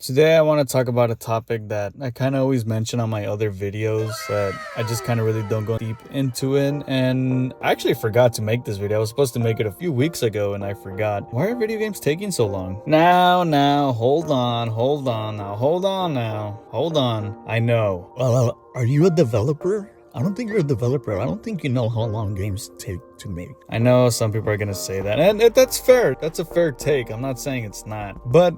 Today, I want to talk about a topic that I kind of always mention on my other videos that I just kind of really don't go deep into it. And I actually forgot to make this video. I was supposed to make it a few weeks ago and I forgot. Why are video games taking so long? Now, hold on. I know. Are you a developer? I don't think you're a developer. I don't think you know how long games take to make. I know some people are gonna say that, and that's fair. That's a fair take. I'm not saying it's not, but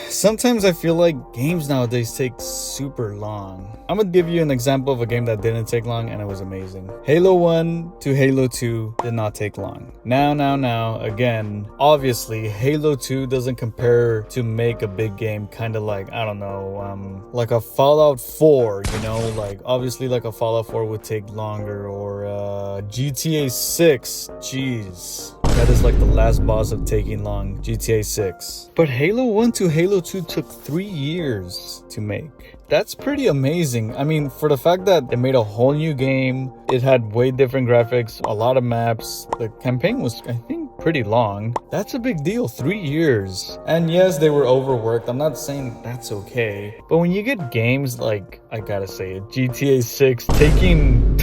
sometimes I feel like games nowadays take super long. I'm gonna give you an example of a game that didn't take long, and it was amazing. Halo 1 to Halo 2 did not take long. Now, again, obviously, Halo 2 doesn't compare to make a big game, kind of like, I don't know, like a Fallout 4, you know, like obviously like a Fallout 4 would take longer, or GTA 6. Jeez, that is like the last boss of taking long, GTA 6. But Halo 1 to Halo 2 took 3 years to make. That's pretty amazing. I mean, for the fact that they made a whole new game, it had way different graphics, a lot of maps. The campaign was, I think, pretty long. That's a big deal, 3 years. And yes, they were overworked. I'm not saying that's okay. But when you get games like, I gotta say it, GTA 6 taking...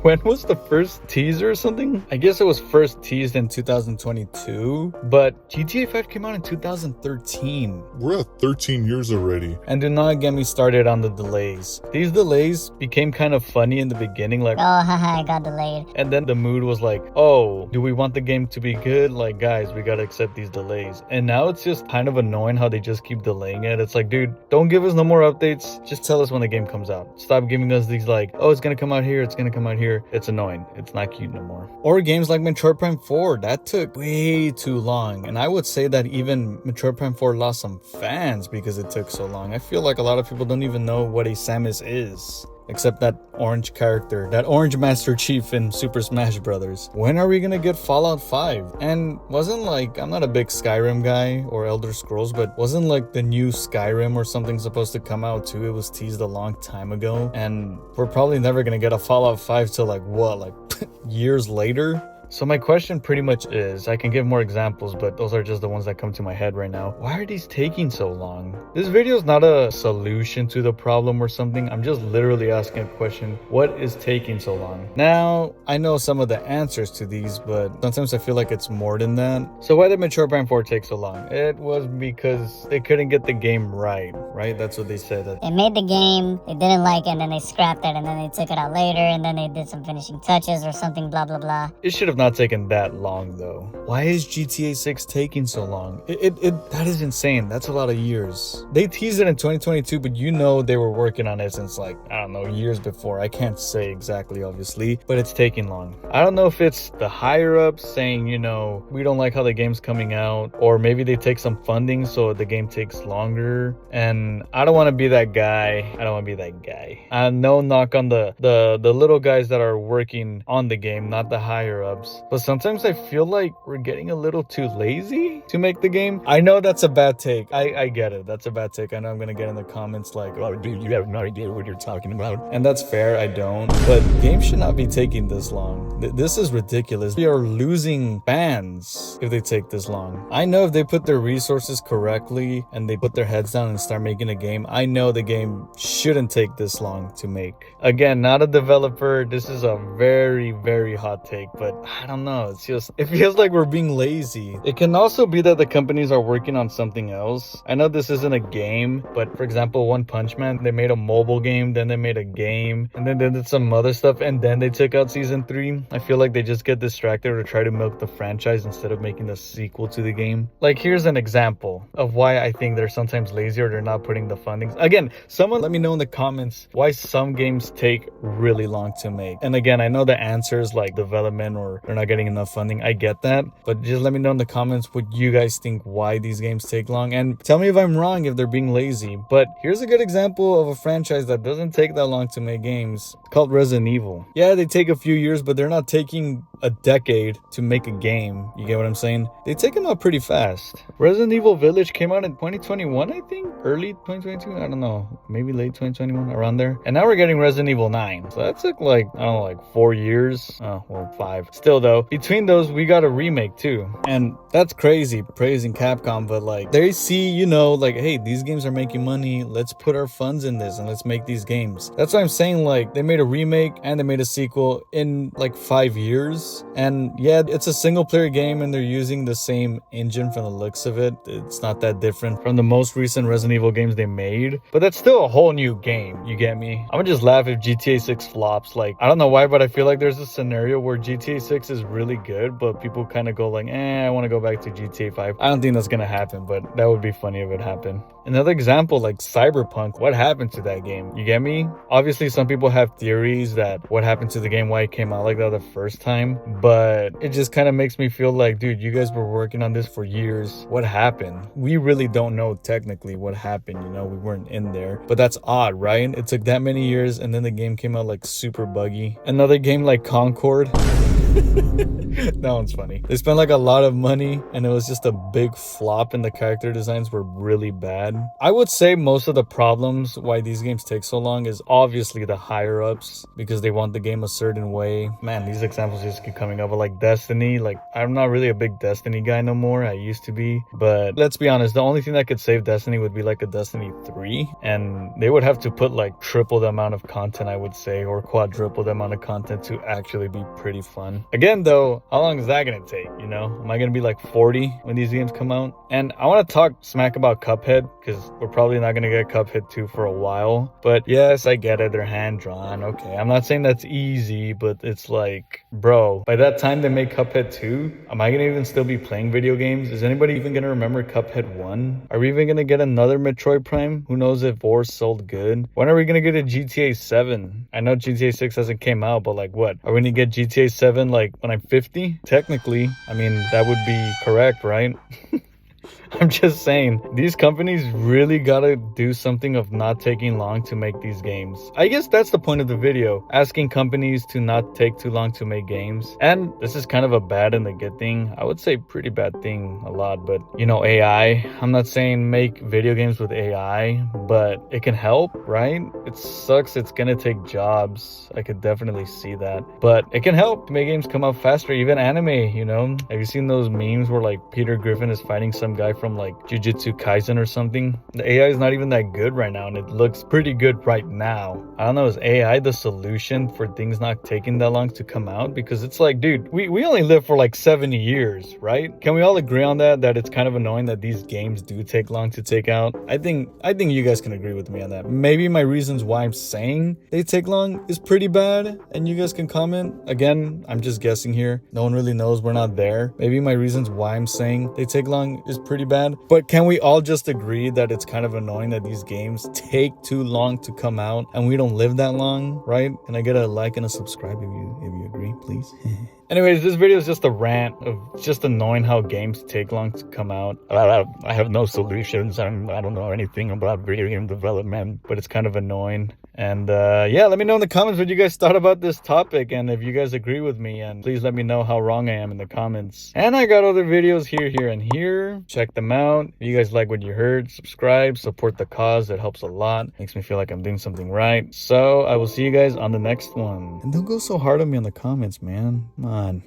When was the first teaser or something? I guess it was first teased in 2022, but GTA 5 came out in 2013. We're at 13 years already. And do not get me started on the delays. These delays became kind of funny in the beginning, like, oh, haha, it got delayed. And then the mood was like, oh, do we want the game to be good? Like, guys, we gotta accept these delays. And now it's just kind of annoying how they just keep delaying it. It's like, dude, don't give us no more updates. Just tell us when the game comes out. Stop giving us these like, oh, it's gonna come out here, it's gonna come out here. It's annoying. It's not cute no more. Or games like Metroid Prime 4, that took way too long. And I would say that even Metroid Prime 4 lost some fans because it took so long. I feel like a lot of people don't even know what a Samus is, except that orange character, that orange Master Chief in Super Smash Brothers. When are we gonna get Fallout 5? And wasn't like, I'm not a big Skyrim guy or Elder Scrolls, but wasn't like the new Skyrim or something supposed to come out too? It was teased a long time ago, and we're probably never gonna get a Fallout 5 till like what, like years later? So my question pretty much is, I can give more examples, but those are just the ones that come to my head right now. Why are these taking so long? This video is not a solution to the problem or something. I'm just literally asking a question. What is taking so long? Now, I know some of the answers to these, but sometimes I feel like it's more than that. So why did Metroid Prime 4 take so long? It was because they couldn't get the game right? That's what they said. They made the game, they didn't like it, and then they scrapped it, and then they took it out later, and then they did some finishing touches or something, blah, blah, blah. It should have not taken that long though. Why is GTA 6 taking so long? That is insane. That's a lot of years. They teased it in 2022, but you know they were working on it since like, I don't know, years before. I can't say exactly, obviously, but it's taking long. I don't know if it's the higher ups saying, you know, we don't like how the game's coming out, or maybe they take some funding so the game takes longer. And I don't want to be that guy. No knock on the little guys that are working on the game, not the higher ups. But sometimes I feel like we're getting a little too lazy to make the game. I know that's a bad take. I get it. That's a bad take. I know I'm gonna get in the comments like, Oh, dude, you have no idea what you're talking about. and that's fair, I don't. But games should not be taking this long. This is ridiculous. We are losing fans if they take this long. I know if they put their resources correctly and they put their heads down and start making a game, I know the game shouldn't take this long to make. Again, not a developer. This is a very, very hot take, but I don't know. It feels like we're being lazy. It can also be that the companies are working on something else. I know this isn't a game, but for example, One Punch Man, they made a mobile game, then they made a game, and then they did some other stuff, and then they took out season 3. I feel like they just get distracted or try to milk the franchise instead of making the sequel to the game. Like, here's an example of why I think they're sometimes lazy or they're not putting the fundings. Again, someone let me know in the comments why some games take really long to make. And again, I know the answer is like development or they're not getting enough funding. I get that, but just let me know in the comments what you guys think why these games take long, and tell me if I'm wrong, if they're being lazy. But here's a good example of a franchise that doesn't take that long to make games. It's called Resident Evil. Yeah, they take a few years, but they're not taking a decade to make a game. You get what I'm saying? They take them out pretty fast. Resident Evil Village came out in 2021, I think, early 2022, I don't know, maybe late 2021, around there. And now we're getting Resident Evil 9. So that took like, I don't know, like 4 years. Oh, well, 5. Still, still though, between those we got a remake too, and that's crazy praising Capcom, but like they see, you know, like, hey, these games are making money, let's put our funds in this and let's make these games. That's why I'm saying, like, they made a remake and they made a sequel in like 5 years, and yeah, it's a single player game and they're using the same engine from the looks of it. It's not that different from the most recent Resident Evil games they made, but that's still a whole new game, you get me? I'm gonna just laugh if GTA 6 flops. Like, I don't know why, but I feel like there's a scenario where GTA 6 is really good, but people kind of go like, I want to go back to GTA 5. I don't think that's gonna happen, but that would be funny if it happened. Another example, like Cyberpunk, what happened to that game? You get me? Obviously, some people have theories that what happened to the game, why it came out like that the first time, but it just kind of makes me feel like, dude, you guys were working on this for years. What happened? We really don't know technically what happened, you know, we weren't in there, but that's odd, right? It took that many years and then the game came out like super buggy. Another game like Concord. That one's funny. They spent like a lot of money and it was just a big flop and the character designs were really bad. I would say most of the problems why these games take so long is obviously the higher ups, because they want the game a certain way. Man, these examples just keep coming up. But like Destiny, like I'm not really a big Destiny guy no more. I used to be, but let's be honest, the only thing that could save Destiny would be like a Destiny 3, and they would have to put like triple the amount of content, I would say, or quadruple the amount of content to actually be pretty fun. Again though, how long is that gonna take, you know? Am I gonna be like 40 when these games come out? And I want to talk smack about Cuphead, because we're probably not gonna get Cuphead 2 for a while. But yes, I get it, they're hand drawn. Okay, I'm not saying that's easy, but it's like, bro, by that time they make Cuphead 2, am I gonna even still be playing video games? Is anybody even gonna remember Cuphead 1? Are we even gonna get another Metroid Prime? Who knows if 4 sold good? When are we gonna get a GTA 7? I know GTA 6 hasn't came out, but like what? Are we gonna get GTA 7 like when I'm 50? Technically, I mean, that would be correct, right? I'm just saying, these companies really gotta do something of not taking long to make these games. I guess that's the point of the video, asking companies to not take too long to make games. And this is kind of a bad and a good thing. I would say pretty bad thing a lot, but you know, AI, I'm not saying make video games with AI, but it can help, right? It sucks, it's gonna take jobs. I could definitely see that, but it can help to make games come out faster, even anime, you know? Have you seen those memes where like Peter Griffin is fighting some guy from like Jujutsu Kaisen or something? The AI is not even that good right now and it looks pretty good right now. I don't know, is AI the solution for things not taking that long to come out? Because it's like, dude, we only live for like 70 years, right? Can we all agree on that it's kind of annoying that these games do take long to take out? I think you guys can agree with me on that. Maybe my reasons why I'm saying they take long is pretty bad and you guys can comment. Again, I'm just guessing here. No one really knows, we're not there. Maybe my reasons why I'm saying they take long is pretty bad. But can we all just agree that it's kind of annoying that these games take too long to come out and we don't live that long, right? Can I get a like and a subscribe if you agree, please? Anyways, this video is just a rant of just annoying how games take long to come out. I have no solutions. I don't know anything about video game development, but it's kind of annoying. And yeah, let me know in the comments what you guys thought about this topic and if you guys agree with me, and please let me know how wrong I am in the comments. And I got other videos here and here. Check them out. If you guys like what you heard, subscribe, support the cause. It helps a lot. Makes me feel like I'm doing something right. So I will see you guys on the next one. And don't go so hard on me in the comments, man. Come on.